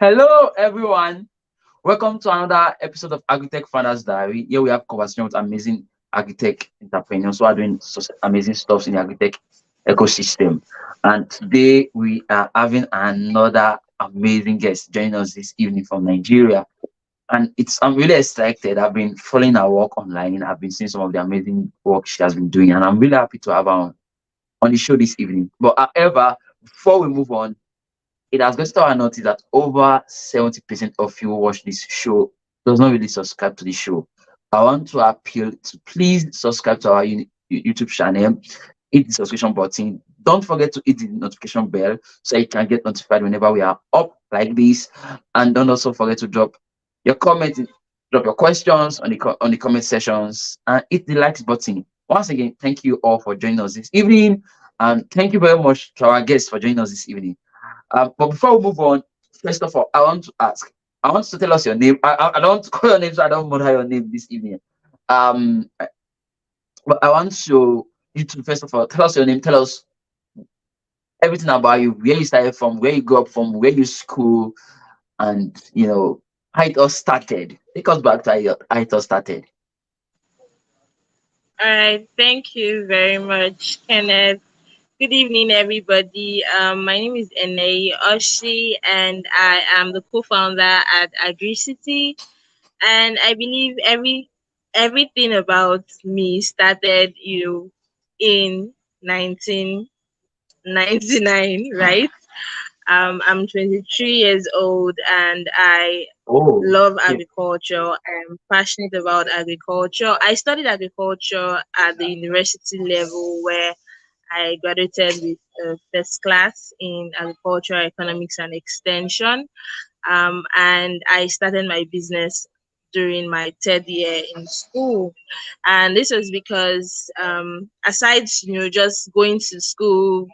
Hello, everyone. Welcome to another episode of Agritech Founders Diary. Here we have conversation with amazing Agritech entrepreneurs who are doing amazing stuff in the Agritech ecosystem. And today we are having another amazing guest joining us this evening from Nigeria. And I'm really excited. I've been following her work online. I've been seeing some of the amazing work she has been doing, and I'm really happy to have her on the show this evening. But however, before we move on, it has got to our notice that over 70% of you who watch this show does not really subscribe to the show. I want to appeal to please subscribe to our YouTube channel, hit the subscription button. Don't forget to hit the notification bell so you can get notified whenever we are up like this. And don't also forget to drop your comments, drop your questions on the comment sections, and hit the likes button. Once again, thank you all for joining us this evening, and thank you very much to our guests for joining us this evening. But before we move on, first of all, I want to ask. I want you to tell us your name. I don't want to call your name, so I don't murder your name this evening. Um, but I want you to first of all tell us your name. Tell us everything about you, where you started from, where you grew up from, where you school, and how it all started. Take us back to how it all started. All right, thank you very much, Kenneth. Good evening, everybody. My name is Eneyi Oshi, and I am the co-founder at Agrisiti. And I believe everything about me started, in 1999, right? I'm 23 years old, and I Oh, love okay. agriculture. I'm passionate about agriculture. I studied agriculture at the university level where I graduated with a first class in agricultural economics and extension. And I started my business during my third year in school. And this was because, aside, just going to school,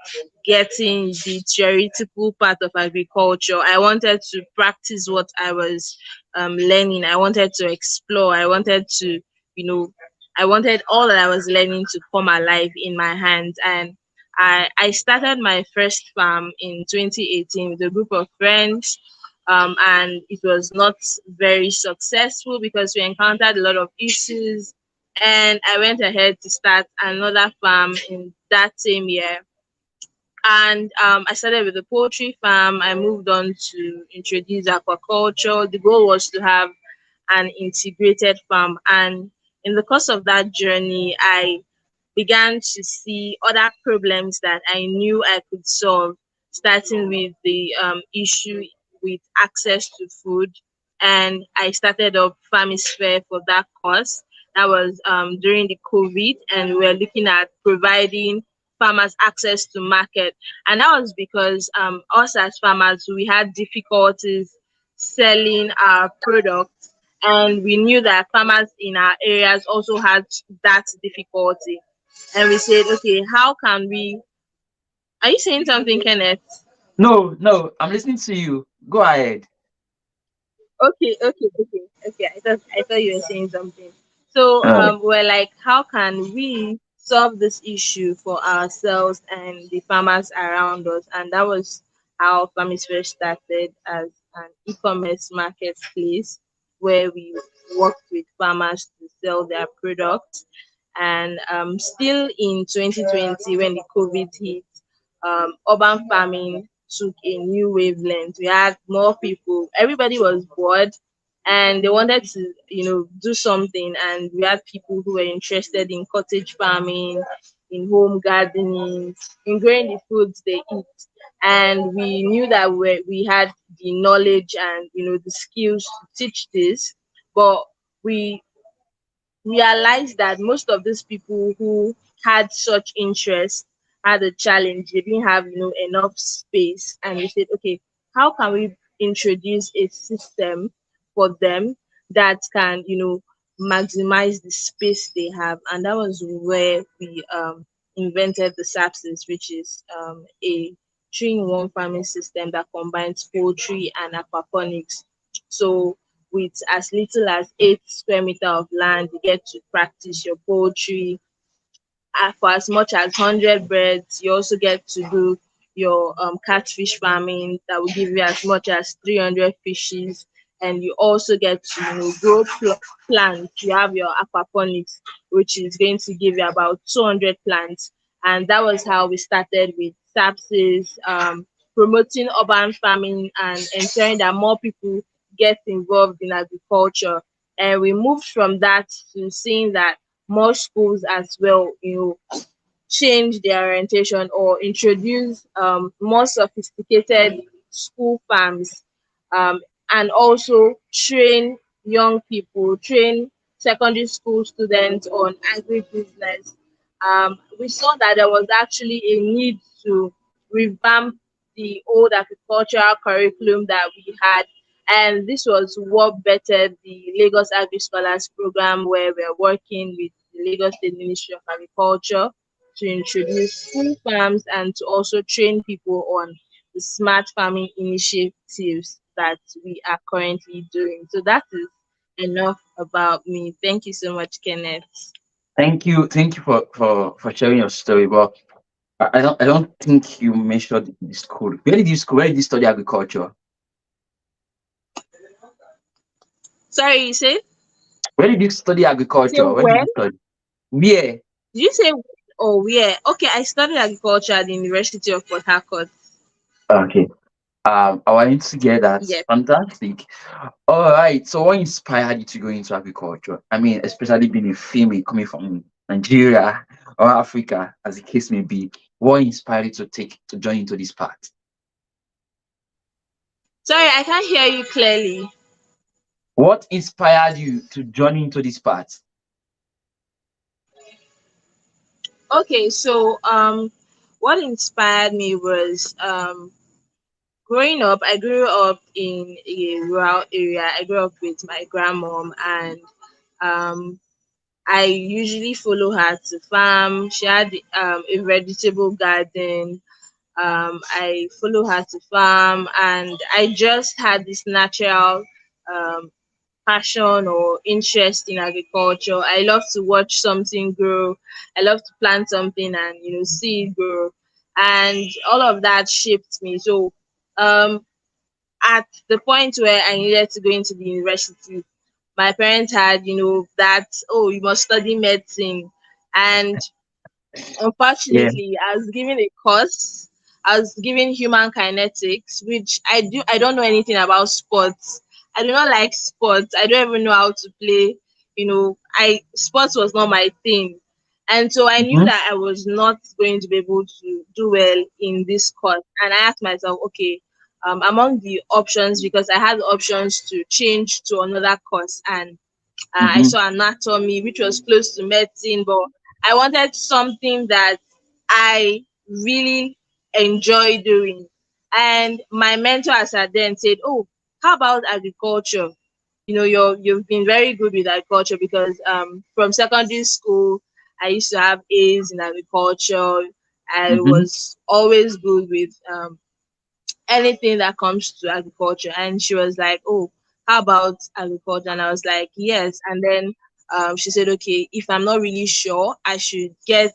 getting the theoretical part of agriculture, I wanted to practice what I was learning. I wanted to explore. You know, I wanted all that I was learning to come alive in my hands. And I started my first farm in 2018 with a group of friends, and it was not very successful because we encountered a lot of issues. And I went ahead to start another farm in that same year. And I started with a poultry farm. I moved on to introduce aquaculture. The goal was to have an integrated farm. And in the course of that journey, I began to see other problems that I knew I could solve, starting with the issue with access to food. And I started up Farmisphere for that course. That was during the COVID, and we were looking at providing farmers access to market. And that was because us as farmers, we had difficulties selling our products, and we knew that farmers in our areas also had that difficulty. And we said, okay, how can we? Are you saying something, Kenneth? No, no, I'm listening to you. Go ahead. Okay. I thought you were saying something. So Uh, we're like, how can we solve this issue for ourselves and the farmers around us? And that was how Farmisphere started, as an e-commerce marketplace where we worked with farmers to sell their products. And still in 2020, when the COVID hit, urban farming took a new wavelength. We had more people. Everybody was bored, and they wanted to, do something. And we had people who were interested in cottage farming, in home gardening, in growing the foods they eat. And we knew that we had the knowledge and, the skills to teach this, but we realized that most of these people who had such interest had a challenge. They didn't have, enough space. And we said, okay, how can we introduce a system for them that can, maximize the space they have? And that was where we invented the SAPSIS, which is a three-in-one farming system that combines poultry and aquaponics. So with as little as 8 square meter of land, you get to practice your poultry. For as much as 100 birds, you also get to do your catfish farming that will give you as much as 300 fishes, and you also get to grow plants. You have your aquaponics, which is going to give you about 200 plants, and that was how we started with SAPSIS, promoting urban farming and ensuring that more people get involved in agriculture. And we moved from that to seeing that more schools as well, change their orientation or introduce more sophisticated school farms, um, and also train young people, train secondary school students on agribusiness. We saw that there was actually a need to revamp the old agricultural curriculum that we had. And this was what bettered the Lagos Agri Scholars Program, where we're working with the Lagos State Ministry of Agriculture to introduce full farms and to also train people on the smart farming initiatives that we are currently doing. So that is enough about me. Thank you so much, Kenneth. Thank you for sharing your story. But I don't think you mentioned the school. Where did you study agriculture? Sorry, Where did you study you say agriculture? Where did when? you study? Where? Did you say when or where? Okay, I studied agriculture at the University of Port Harcourt. Okay. I wanted to get that. Yes. Fantastic. All right. So, what inspired you to go into agriculture? I mean, especially being a female coming from Nigeria or Africa, as the case may be. What inspired you to join into this path? Sorry, I can't hear you clearly. What inspired you to join into this path? Okay, so what inspired me was growing up. I grew up in a rural area. I grew up with my grandmom, and um I usually follow her to farm. She had a vegetable garden. I follow her to farm, and I just had this natural um, passion or interest in agriculture. I love to watch something grow. I love to plant something and see it grow, and all of that shaped me. So um, at the point where I needed to go into the university, my parents had that, oh, you must study medicine, and Yeah. unfortunately, I was given a course. I was given human kinetics, which I don't know anything about sports. I do not like sports. I don't even know how to play. I sports was not my thing. And so I knew Mm-hmm. that I was not going to be able to do well in this course. And I asked myself, okay, among the options, because I had options to change to another course, and I Mm-hmm. saw anatomy, which was close to medicine, but I wanted something that I really enjoy doing. And my mentor as at then said, "Oh, how about agriculture? You've been very good with agriculture because from secondary school, I used to have A's in agriculture. I Mm-hmm. was always good with anything that comes to agriculture." And she was like, "Oh, how about agriculture?" And I was like, "Yes." And then she said, "Okay, if I'm not really sure, I should get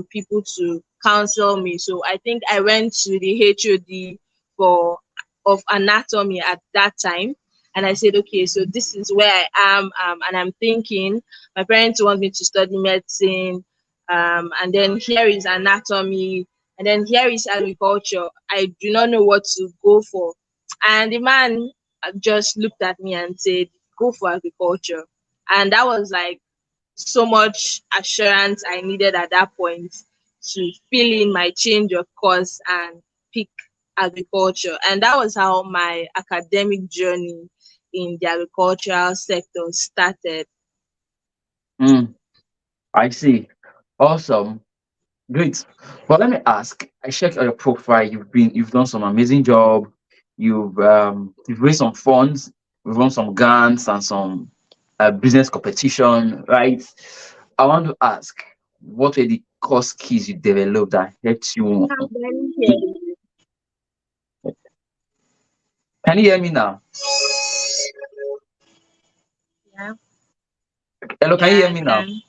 people to counsel me." So I think I went to the HOD for of anatomy at that time. And I said, okay, so this is where I am, and I'm thinking my parents want me to study medicine, and then here is anatomy, and then here is agriculture. I do not know what to go for. And the man just looked at me and said, "Go for agriculture." And that was like so much assurance I needed at that point to fill in my change of course and pick agriculture. And that was how my academic journey in the agricultural sector started. Mm, I see. Awesome. Great. But let me ask, I checked your profile. You've done some amazing job. You've raised some funds, you've run some grants and some business competition, right? I want to ask, what were the core skills you developed that helped you? Can barely hear you. Can you hear me now? Yeah, Hello, can you yeah, hear I me now? can.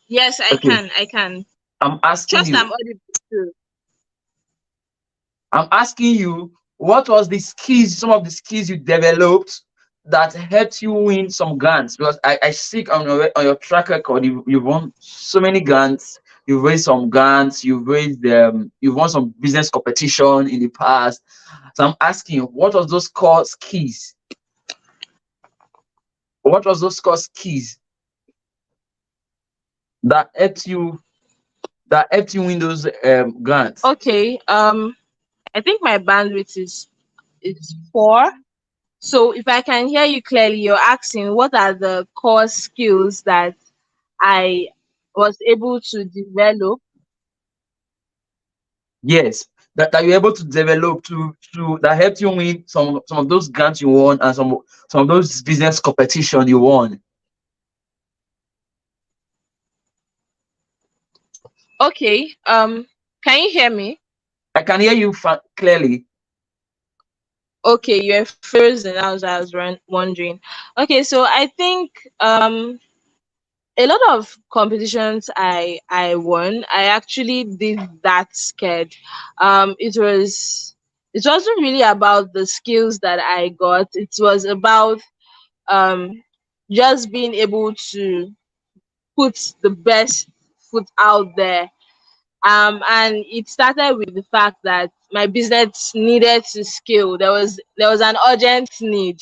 Yes, I Okay. can. I can. I'm asking Trust I'm you, audible too. I'm asking you, what was the skills, some of the skills you developed that helped you win some grants? Because I see on your track record, you've won so many grants, you've raised some grants, you've won some business competition in the past. So I'm asking you, what was those core skills? What was those core skills that helped you win those grants? Okay. I think my bandwidth is poor. So if I can hear you clearly, you're asking what are the core skills that I was able to develop. Yes, that you're able to develop to that helped you win some of those grants you won and some of those business competition you won. Okay. Can you hear me? I can hear you clearly. Okay, you're frozen. I was wondering. Okay, so I think a lot of competitions I won, I actually did that scared. It wasn't really about the skills that I got. It was about um just being able to put the best foot out there. And it started with the fact that my business needed to scale. There was an urgent need,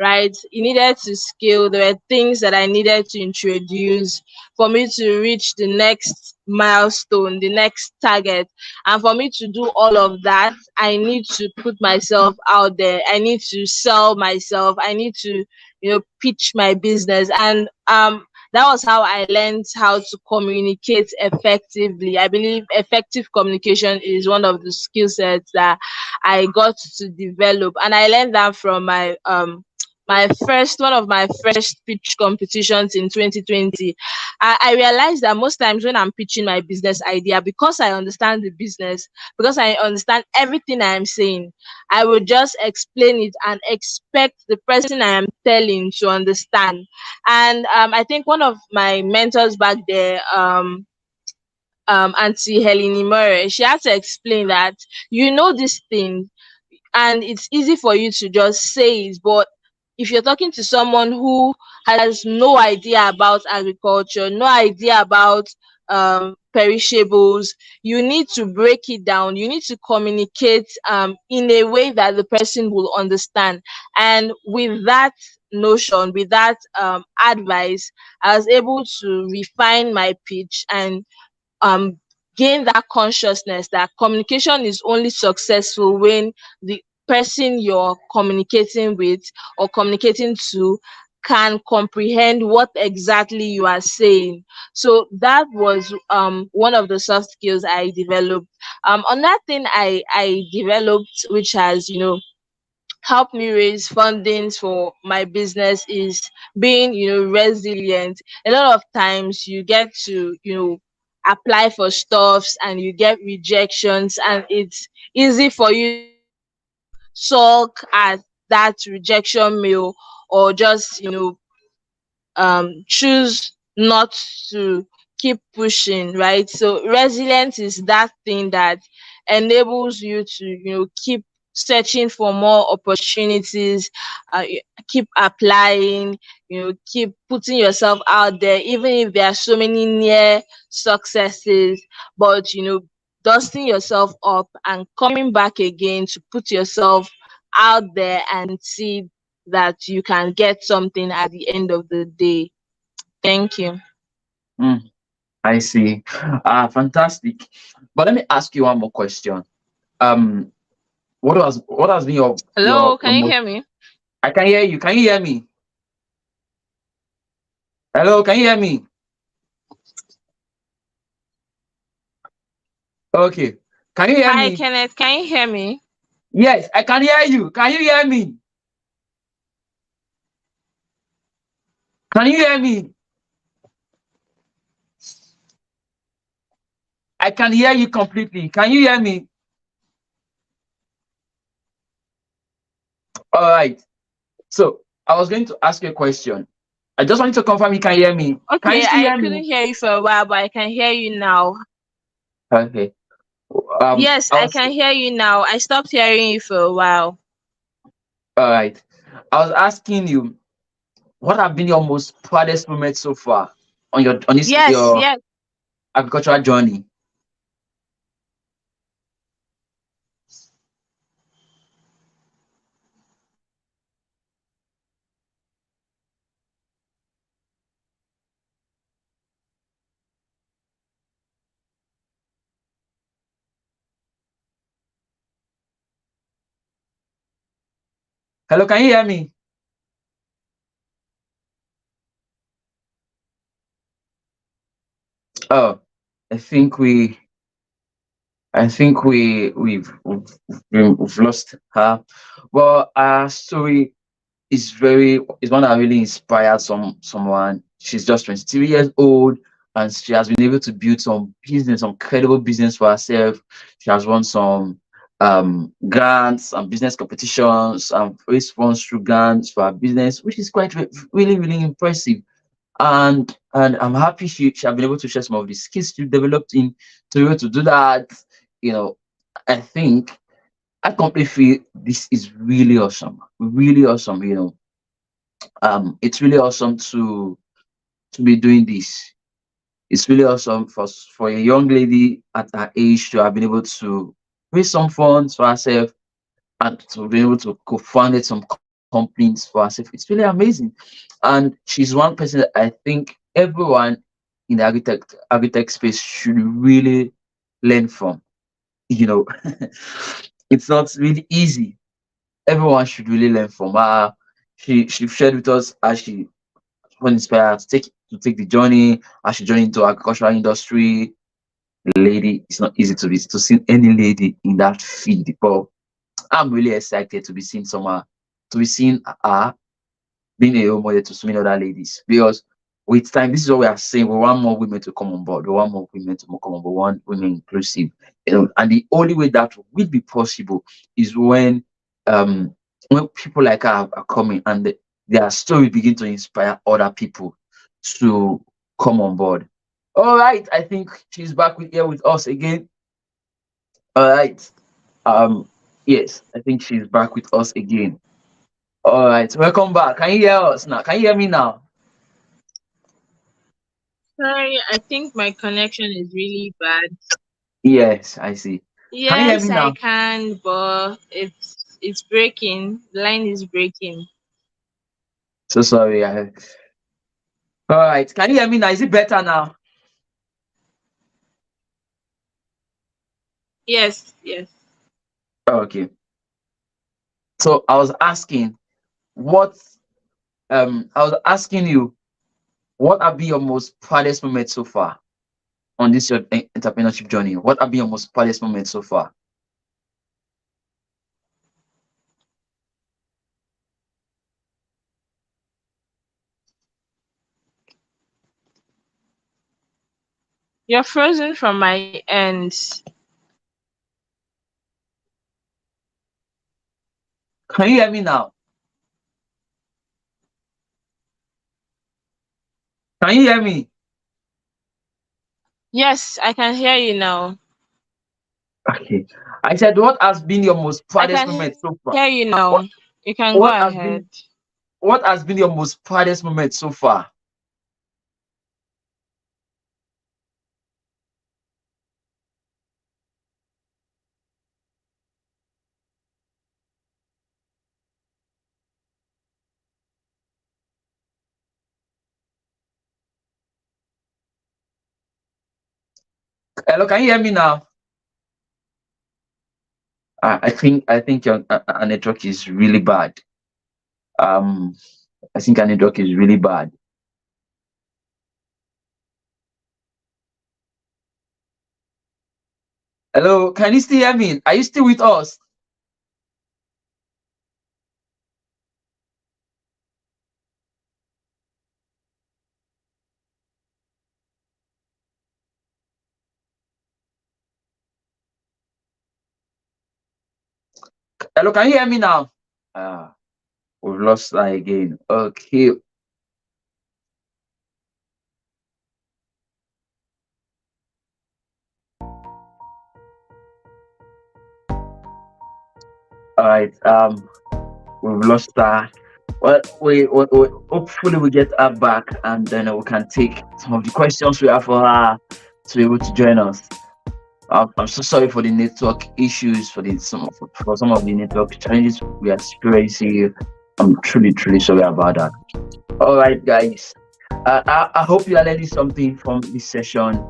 right? It needed to scale. There were things that I needed to introduce for me to reach the next milestone, the next target. And for me to do all of that, I need to put myself out there. I need to sell myself. I need to, pitch my business. And that was how I learned how to communicate effectively. I believe effective communication is one of the skill sets that I got to develop, and I learned that from my first one of my first pitch competitions in 2020. I realized that most times when I'm pitching my business idea, because I understand the business, because I understand everything I am saying, I will just explain it and expect the person I am telling to understand. And I think one of my mentors back there, Auntie Helene Murray, she had to explain that this thing, and it's easy for you to just say it, but if you're talking to someone who has no idea about agriculture, no idea about perishables, you need to break it down. You need to communicate in a way that the person will understand. And with that notion, with that advice, I was able to refine my pitch and um gain that consciousness that communication is only successful when the person you're communicating with or communicating to can comprehend what exactly you are saying. So that was one of the soft skills I developed. Another thing I developed, which has help me raise fundings for my business, is being resilient. A lot of times you get to apply for stuffs and you get rejections, and it's easy for you to sulk at that rejection mail, or just choose not to keep pushing, right? So resilience is that thing that enables you to keep searching for more opportunities, keep applying, keep putting yourself out there, even if there are so many near successes. But dusting yourself up and coming back again to put yourself out there and see that you can get something at the end of the day. Thank you. Mm, I see. Fantastic. But let me ask you one more question. Um, what has been Hello, your can you most? hear me? I can hear you. Can you hear me? Hello, can you hear me? Okay. Can you hear Hi, me? Kenneth, can you hear me? Yes, I can hear you. Can you hear me? Can you hear me? I can hear you completely. Can you hear me? All right. So I was going to ask you a question. I just wanted to confirm you can hear me. Can you Okay, still I hear me? couldn't hear you for a while, but I can hear you now. Okay. Yes, I I was can hear you now. I stopped hearing you for a while. all right. I was asking you, what have been your most proudest moments so far on Yes, your yes. agricultural journey? Hello, can you hear me? Oh, I think we we've lost her. Well, our story is one that really inspired someone. She's just 23 years old and she has been able to build some credible business for herself. She has won some grants and business competitions and raised funds through grants for her business, which is quite really, really impressive. And I'm happy she has been able to share some of the skills she developed in to be able to do that. You know, I think I completely feel this is really awesome. Really awesome, it's really awesome to be doing this. It's really awesome for a young lady at her age to have been able to raise some funds for herself and to be able to co-found some companies for herself. It's really amazing. And she's one person that I think everyone in the agritech space should really learn from. You know, it's not really easy. Everyone should really learn from her. She shared with us as she was inspired to take the journey as she journey into agricultural industry. Lady, it's not easy to see any lady in that field, but I'm really excited to be seeing to be seeing her being a role model to so many other ladies. Because with time, this is what we are saying. We want more women to come on board. We want more women to come on board. We want women inclusive. And the only way that will be possible is when people like her are coming and their story begin to inspire other people to come on board. All right, I think she's back here with us again. All right. Um, yes, I think she's back with us again. All right, welcome back. Can you hear us now? Can you hear me now? Sorry, I think my connection is really bad. Yes, I see. Can you hear me Yes, I now? can, but it's breaking. The line is breaking. So sorry. All right, can you hear me now? Is it better now? Yes, yes. Okay. So what I was asking you, what have been your most proudest moment so far on this your entrepreneurship journey? What have been your most proudest moment so far? You're frozen from my end. Can you hear me now? Can you hear me? Yes, I can hear you now. Okay. I said, what has been your most I proudest can moment so far? hear you What now. You can go what has been ahead. what has been your most proudest moment so far? Hello, can you hear me now? I think your network is really bad. Um, I think our network is really bad. Hello, can you still hear me? Are you still with us? Hello, can you hear me now? Ah, we've lost that again. Okay. All right. We've lost her. Well, we hopefully we get her back, and then we can take some of the questions we have for her to be able to join us. I'm so sorry for the network issues, for some of the network challenges we are experiencing. I'm truly sorry about that. All right, guys. I hope you are learning something from this session.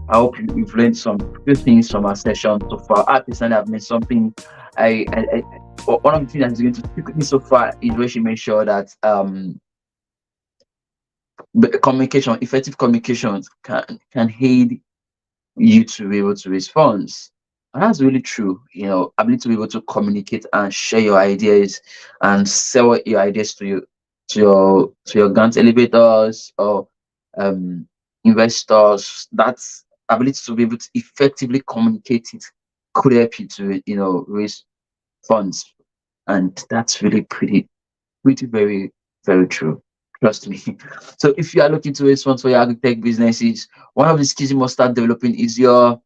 I hope you've learned some few things from our session so far. I personally have made something. One of the things that's going to stick me so far is where she made sure that communication, effective communications, can aid you to be able to raise funds. And that's really true. Ability to be able to communicate and share your ideas and sell your ideas to your grant elevators or um, investors. That's ability to be able to effectively communicate it could help you to raise funds, and that's really pretty very true. Trust me. So if you are looking to raise funds for your agri-tech businesses, one of the skills you must start developing is your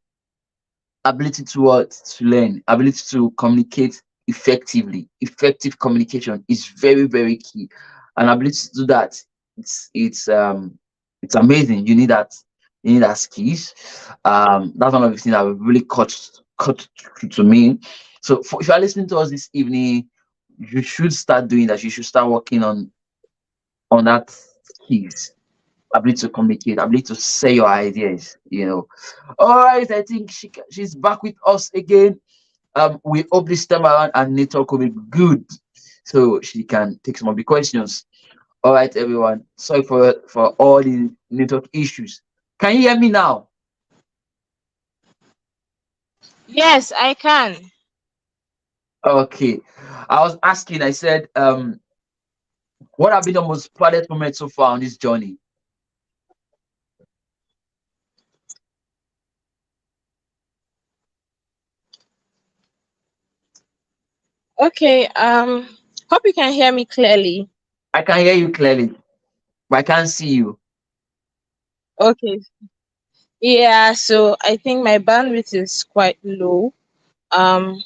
ability to learn, ability to communicate effectively. Effective communication is very key. And ability to do that, it's amazing. You need that skills. That's one of the things that really cut through to me. So if you are listening to us this evening, you should start doing that. You should start working on that skills, ability to communicate, ability to say your ideas. All right, I think she's back with us again. We hope this time around our network will be good, so she can take some of the questions. All right, everyone. Sorry for all the network issues. Can you hear me now? Yes, I can. Okay. I was asking. I said, what have been the most proudest moment so far on this journey? Okay. Hope you can hear me clearly. I can hear you clearly, but I can't see you. Okay. Yeah. So I think my bandwidth is quite low. Um,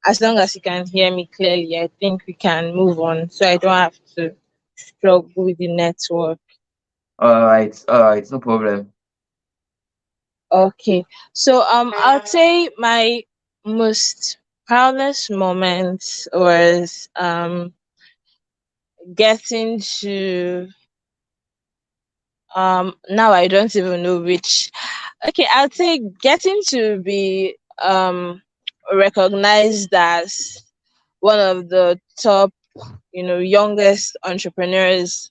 as long as you can hear me clearly, I think we can move on, so I don't have to struggle with the network. All right, no problem. Okay. So I'll say my most proudest moment was getting to now I don't even know which. Okay, I'll say getting to be recognized as one of the top, youngest entrepreneurs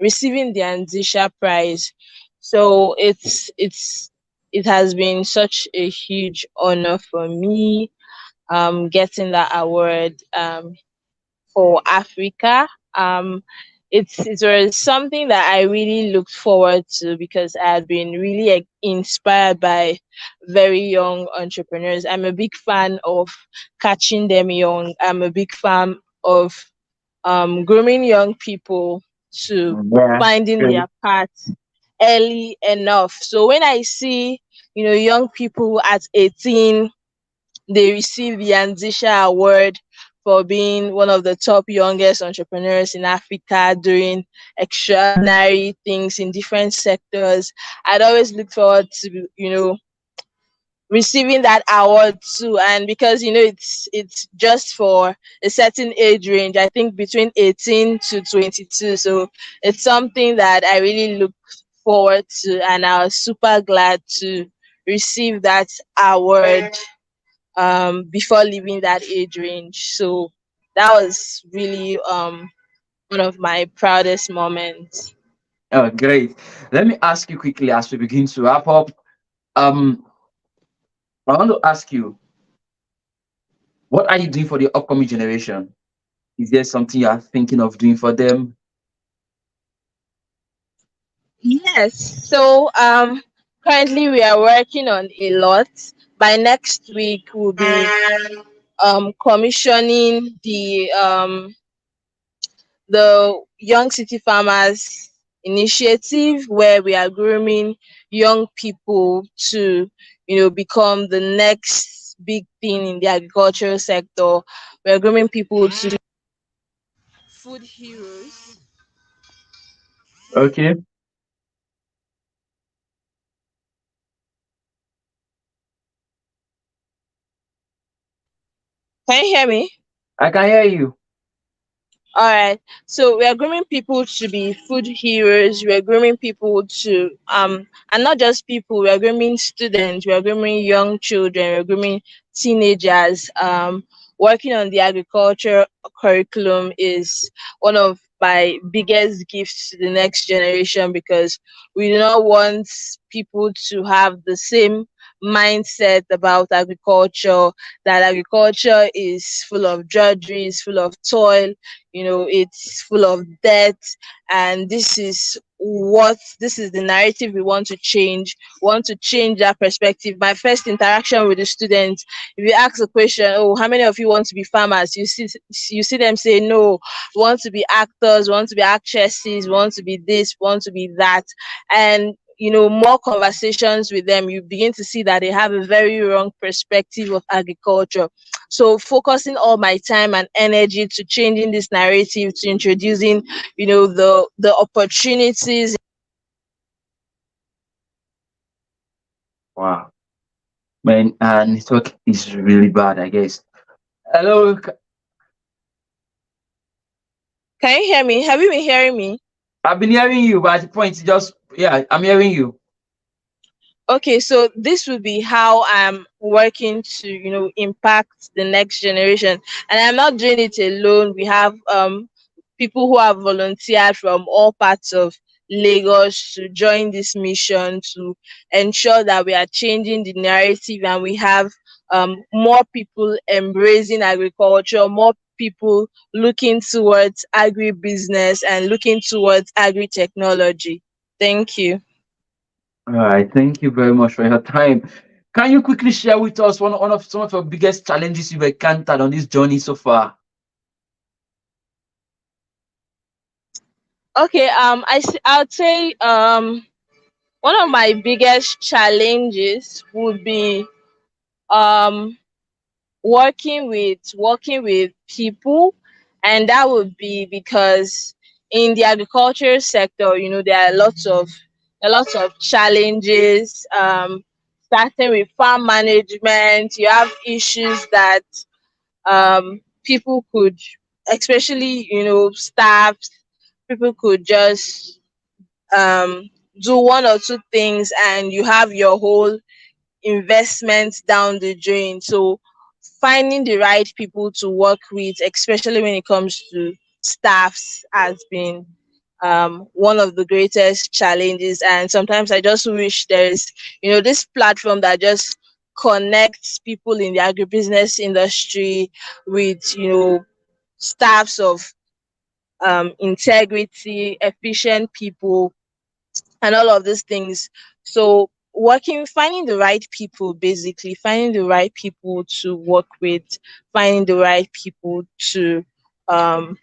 receiving the Anzisha Prize. So it has been such a huge honor for me getting that award for Africa. Um, it was something that I really looked forward to because I had been really inspired by very young entrepreneurs. I'm a big fan of catching them young. I'm a big fan of grooming young people to Yeah. finding their path early enough. So when I see, young people at 18, they receive the Anzisha Award for being one of the top youngest entrepreneurs in Africa doing extraordinary things in different sectors. I'd always look forward to, receiving that award too, and because it's just for a certain age range, I think between 18 to 22, so it's something that I really look forward to, and I was super glad to receive that award before leaving that age range. So that was really one of my proudest moments. Oh, great. Let me ask you quickly as we begin to wrap up. Um, I want to ask you, what are you doing for the upcoming generation? Is there something you are thinking of doing for them? Yes. So currently we are working on a lot. By next week we'll be commissioning the Young City Farmers initiative, where we are grooming young people to become the next big thing in the agricultural sector. We're grooming people to food heroes. Okay, Can you hear me? I can hear you. All right. So we are grooming people to be food heroes. We are grooming people to and not just people, we are grooming students, we are grooming young children, we are grooming teenagers. Working on the agriculture curriculum is one of my biggest gifts to the next generation, because we do not want people to have the same mindset about agriculture, that agriculture is full of drudgery, is full of toil, it's full of debt. And this is the narrative we want to change. We want to change that perspective. My first interaction with the students, if you ask a question, oh, how many of you want to be farmers, you see them say, no, we want to be actors, we want to be actresses, we want to be this, we want to be that. And more conversations with them, you begin to see that they have a very wrong perspective of agriculture. So focusing all my time and energy to changing this narrative, to introducing, the opportunities. Wow, man, network is really bad, I guess. Hello, Can you hear me? Have you been hearing me? I've been hearing you, but at the point, just yeah, I'm hearing you. Okay, so this would be how I'm working to, impact the next generation. And I'm not doing it alone. We have people who have volunteered from all parts of Lagos to join this mission, to ensure that we are changing the narrative, and we have more people embracing agriculture, more people looking towards agribusiness and looking towards agri technology. Thank you. All right, thank you very much for your time. Can you quickly share with us one of some of your biggest challenges you've encountered on this journey so far? Okay, I would say one of my biggest challenges would be um working with people, and that would be because in the agriculture sector, there are lots of challenges. Starting with farm management, you have issues that people could, especially staff, people could just um do one or two things, and you have your whole investment down the drain. So finding the right people to work with, especially when it comes to staffs, has been one of the greatest challenges. And sometimes I just wish there's this platform that just connects people in the agribusiness industry with staffs of integrity, efficient people, and all of these things. So finding the right people, basically finding the right people to work with, finding the right people to um,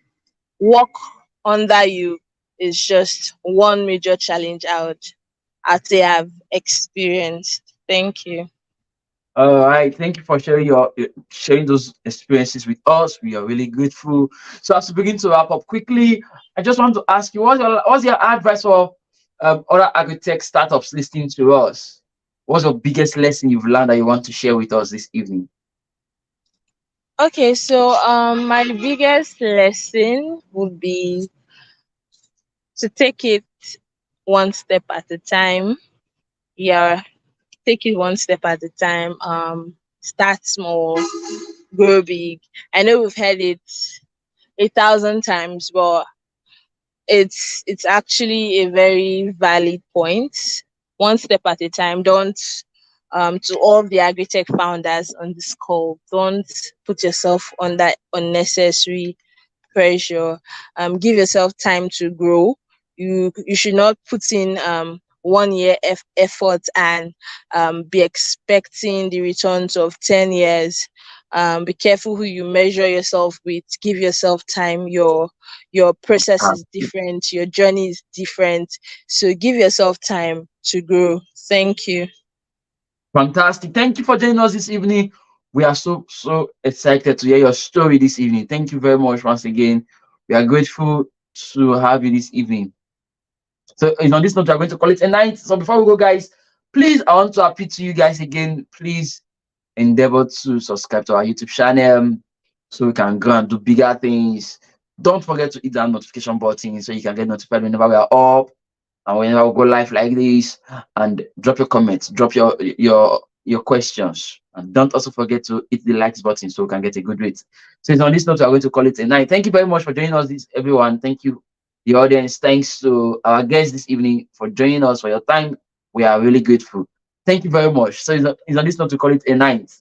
work under you is just one major challenge I'd say I've experienced. Thank you. All right, thank you for sharing those experiences with us. We are really grateful. So as we begin to wrap up quickly, I just want to ask you, what's your advice for other agri-tech startups listening to us? What's your biggest lesson you've learned that you want to share with us this evening? Okay, so my biggest lesson would be to take it one step at a time. Yeah, take it one step at a time. Start small, grow big. I know we've heard it 1,000 times, but it's actually a very valid point. One step at a time. Don't To all the agritech founders on this call, don't put yourself under unnecessary pressure. Give yourself time to grow. You should not put in 1 year effort and be expecting the returns of 10 years. Be careful who you measure yourself with. Give yourself time. Your process is different. Your journey is different. So give yourself time to grow. Thank you. Fantastic. Thank you for joining us this evening. We are so excited to hear your story this evening. Thank you very much once again. We are grateful to have you this evening. So it's on this note, we're going to call it a night. So before we go, guys, please, I want to appeal to you guys again. Please endeavor to subscribe to our YouTube channel so we can go and do bigger things. Don't forget to hit that notification button so you can get notified whenever we are up and whenever we go live like this. And drop your comments, drop your questions, and don't also forget to hit the likes button so we can get a good rate. So it's on this note, we're going to call it a night. Thank you very much for joining us, this everyone. Thank you, the audience. Thanks to our guests this evening for joining us, for your time. We are really grateful. Thank you very much. So it's on this note to call it a night.